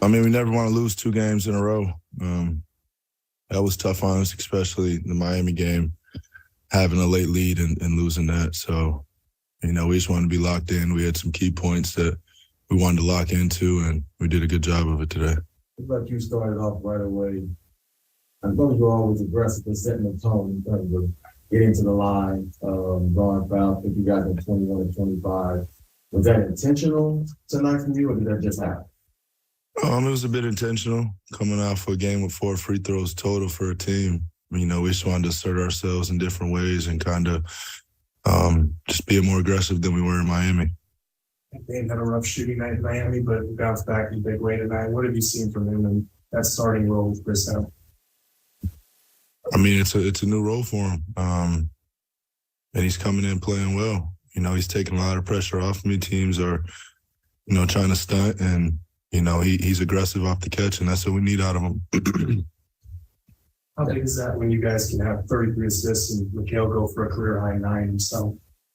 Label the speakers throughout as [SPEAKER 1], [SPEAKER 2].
[SPEAKER 1] I mean, we never want to lose 2 games in a row. That was tough on us, especially the Miami game, having a late lead and losing that. So, we just wanted to be locked in. We had some key points that we wanted to lock into, and we did a good job of it today.
[SPEAKER 2] But you started off right away. I thought you were always aggressive in setting the tone in terms of getting to the line, drawing fouls. I think you guys in 21 and 25. Was that intentional tonight from you, or did that just happen?
[SPEAKER 1] It was a bit intentional, coming off a game with 4 free throws total for a team. We just wanted to assert ourselves in different ways and kind of just be more aggressive than we were in Miami.
[SPEAKER 3] Dame had a rough shooting night in Miami, but he bounced back in a big way tonight. What have you seen from him in that starting role with Chris out?
[SPEAKER 1] I mean, it's a new role for him, and he's coming in playing well. He's taking a lot of pressure off me. Teams are, trying to stunt, and he's aggressive off the catch, and that's what we need out of him.
[SPEAKER 3] How big is that when you guys can have 33 assists and Mikal go for a career high 9 himself?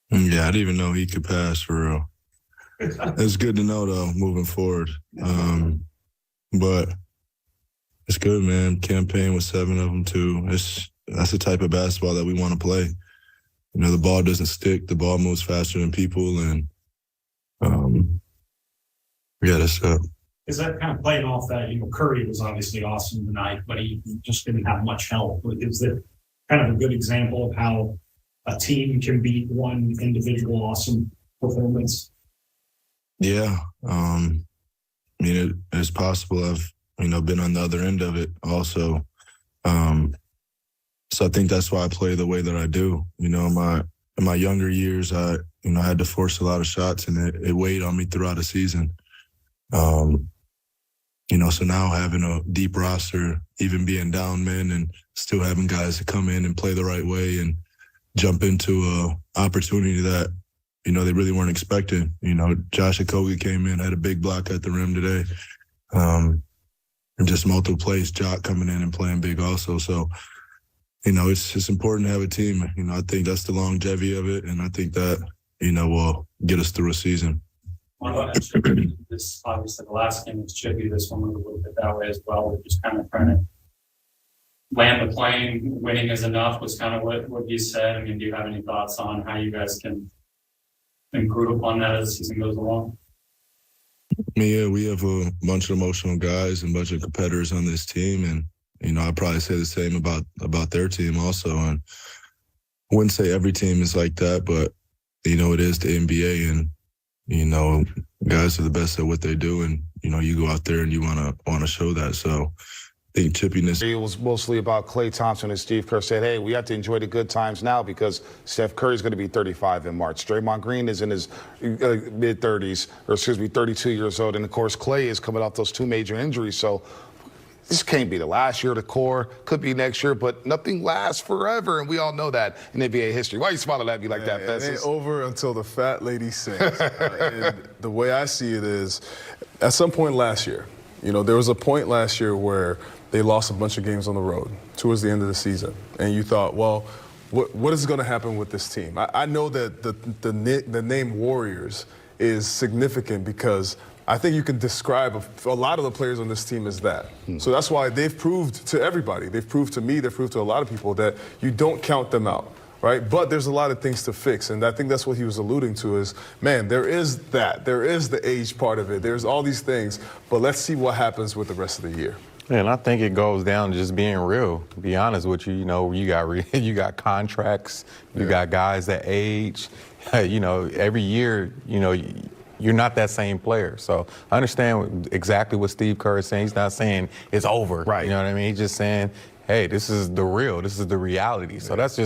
[SPEAKER 1] Yeah, I didn't even know he could pass for real. It's good to know though, moving forward. But it's good, man. Campaign with 7 of them too. That's the type of basketball that we want to play. The ball doesn't stick. The ball moves faster than people, and yeah, that's up.
[SPEAKER 4] Is that kind of playing off that, Curry was obviously awesome tonight, but he just didn't have much help. Is that kind of a good example of how a team can beat one individual awesome performance?
[SPEAKER 1] Yeah. It's possible. I've, been on the other end of it also. So I think that's why I play the way that I do. In my younger years, I had to force a lot of shots, and it weighed on me throughout the season. So now having a deep roster, even being down men and still having guys to come in and play the right way and jump into a opportunity that, they really weren't expecting. Josh Okogie came in, had a big block at the rim today. And just multiple plays, Jock coming in and playing big also. So, it's important to have a team. I think that's the longevity of it, and I think that, will get us through a season.
[SPEAKER 4] This obviously the last game was chippy. This one was a little bit that way as well. We're just kind of trying to land the plane. Winning is enough was kind of what you said. I mean, do you have any thoughts on how you guys can improve upon that as the season goes along?
[SPEAKER 1] Yeah, we have a bunch of emotional guys and a bunch of competitors on this team, and I'd probably say the same about their team also. And I wouldn't say every team is like that, but it is the NBA, and guys are the best at what they do, and you go out there and you want to show that. So I think chippiness.
[SPEAKER 5] It was mostly about Klay Thompson, and Steve Kerr said, hey, we have to enjoy the good times now because Steph Curry is going to be 35 in March. Draymond Green is in his mid-30s, or 32 years old. And, of course, Klay is coming off those 2 major injuries. So this can't be the last year of the core. Could be next year, but nothing lasts forever, and we all know that in NBA history. Why are you smiling at me like that, Festus?
[SPEAKER 6] It ain't over until the fat lady sings. And the way I see it is, at some point last year, there was a point last year where they lost a bunch of games on the road towards the end of the season, and you thought, well, what is going to happen with this team? I know that the name Warriors is significant because I think you can describe a lot of the players on this team as that. So that's why they've proved to everybody, they've proved to me, they've proved to a lot of people that you don't count them out, right? But there's a lot of things to fix, and I think that's what he was alluding to is, man, there is the age part of it, there's all these things, but let's see what happens with the rest of the year.
[SPEAKER 7] And I think it goes down to just being real. To be honest with you, you got contracts, you got guys that age, every year, you're not that same player. So I understand exactly what Steve Kerr is saying. He's not saying it's over.
[SPEAKER 5] Right.
[SPEAKER 7] You know what I mean? He's just saying, hey, this is the real. This is the reality. So that's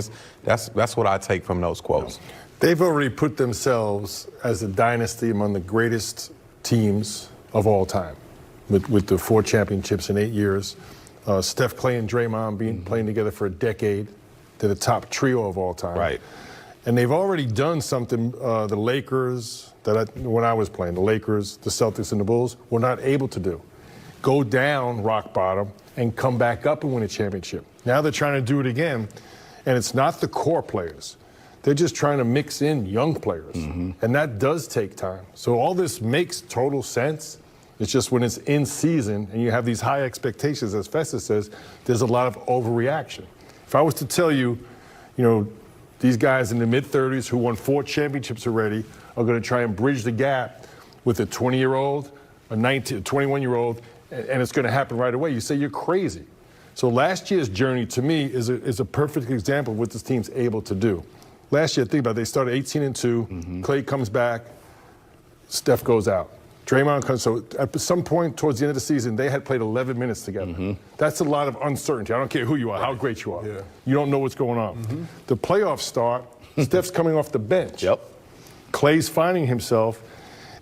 [SPEAKER 7] what I take from those quotes.
[SPEAKER 8] They've already put themselves as a dynasty among the greatest teams of all time with the 4 championships in 8 years. Steph, Klay, and Draymond playing together for a decade. They're the top trio of all time.
[SPEAKER 5] Right.
[SPEAKER 8] And they've already done something the Lakers, when I was playing, the Lakers, the Celtics, and the Bulls were not able to do. Go down rock bottom and come back up and win a championship. Now they're trying to do it again, and it's not the core players. They're just trying to mix in young players, and that does take time. So all this makes total sense, It's just when it's in season and you have these high expectations, as Festus says, there's a lot of overreaction. If I was to tell you, these guys in the mid-30s who won 4 championships already are going to try and bridge the gap with a 20-year-old, a 21-year-old, and it's going to happen right away, you say you're crazy. So last year's journey, to me, is a perfect example of what this team's able to do. Last year, think about it, they started 18-2, Clay comes back, Steph goes out. Draymond comes, so at some point towards the end of the season, they had played 11 minutes together. That's a lot of uncertainty. I don't care who you are, how great you are.
[SPEAKER 6] Yeah.
[SPEAKER 8] You don't know what's going on. The playoffs start, Steph's coming off the bench.
[SPEAKER 5] Yep.
[SPEAKER 8] Clay's finding himself,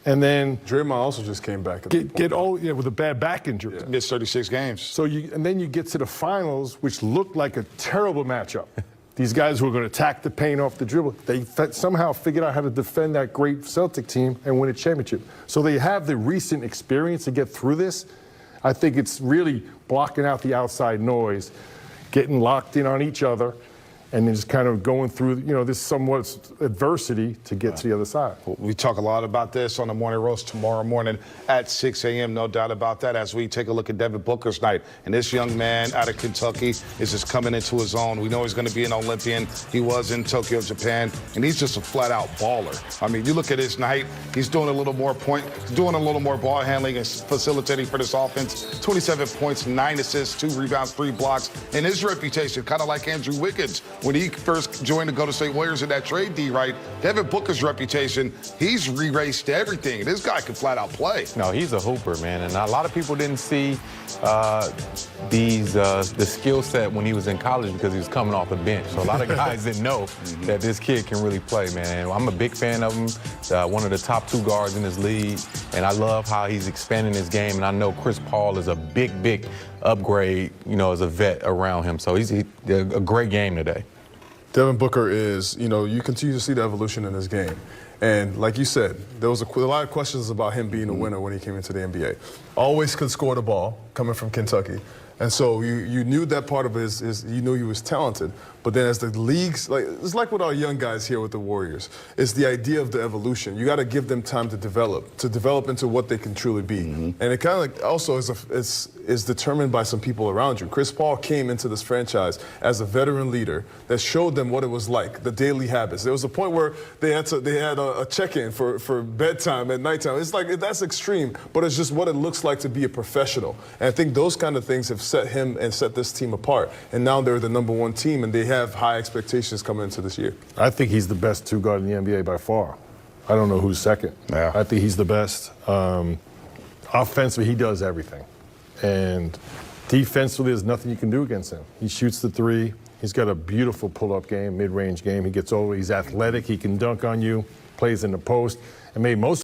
[SPEAKER 8] and then
[SPEAKER 6] Draymond also just came back.
[SPEAKER 8] with a bad back injury.
[SPEAKER 6] Yeah.
[SPEAKER 5] Missed 36 games.
[SPEAKER 8] So then you get to the finals, which looked like a terrible matchup. These guys who are going to attack the paint off the dribble, they somehow figured out how to defend that great Celtic team and win a championship. So they have the recent experience to get through this. I think it's really blocking out the outside noise, getting locked in on each other, and then just kind of going through, this somewhat adversity to get to the other side.
[SPEAKER 5] We talk a lot about this on the Morning Roast tomorrow morning at 6 a.m., no doubt about that, as we take a look at Devin Booker's night. And this young man out of Kentucky is just coming into his own. We know he's going to be an Olympian. He was in Tokyo, Japan, and he's just a flat-out baller. I mean, you look at his night, he's doing a little more ball handling and facilitating for this offense. 27 points, 9 assists, 2 rebounds, 3 blocks. And his reputation, kind of like Andrew Wiggins, when he first joined the Golden State Warriors in that trade D, right? Devin Booker's reputation, he's re-raced everything. This guy can flat out play.
[SPEAKER 7] No, he's a hooper, man. And a lot of people didn't see the skill set when he was in college because he was coming off the bench. So a lot of guys didn't know that this kid can really play, man. And I'm a big fan of him, one of the top 2 guards in this league. And I love how he's expanding his game. And I know Chris Paul is a big upgrade, as a vet around him. So he's a great game today.
[SPEAKER 6] Devin Booker is, you continue to see the evolution in his game. And like you said, there was a lot of questions about him being a winner when he came into the NBA. Always could score the ball coming from Kentucky. And so you knew that part of his you knew he was talented. But then as the leagues, it's like with our young guys here with the Warriors, it's the idea of the evolution. You got to give them time to develop into what they can truly be. And it kind of also is determined by some people around you. Chris Paul came into this franchise as a veteran leader that showed them what it was like, the daily habits. There was a point where they had a check-in for bedtime at nighttime. It's like, that's extreme, but it's just what it looks like to be a professional. And I think those kind of things have set him and set this team apart. And now they're the #1 team, and they have high expectations coming into this year.
[SPEAKER 8] I think he's the best 2 guard in the NBA by far. I don't know who's second.
[SPEAKER 5] Yeah.
[SPEAKER 8] I think he's the best. Offensively, he does everything. And defensively, there's nothing you can do against him. He shoots the 3. He's got a beautiful pull-up game, mid-range game. He gets over. He's athletic. He can dunk on you, plays in the post. And maybe most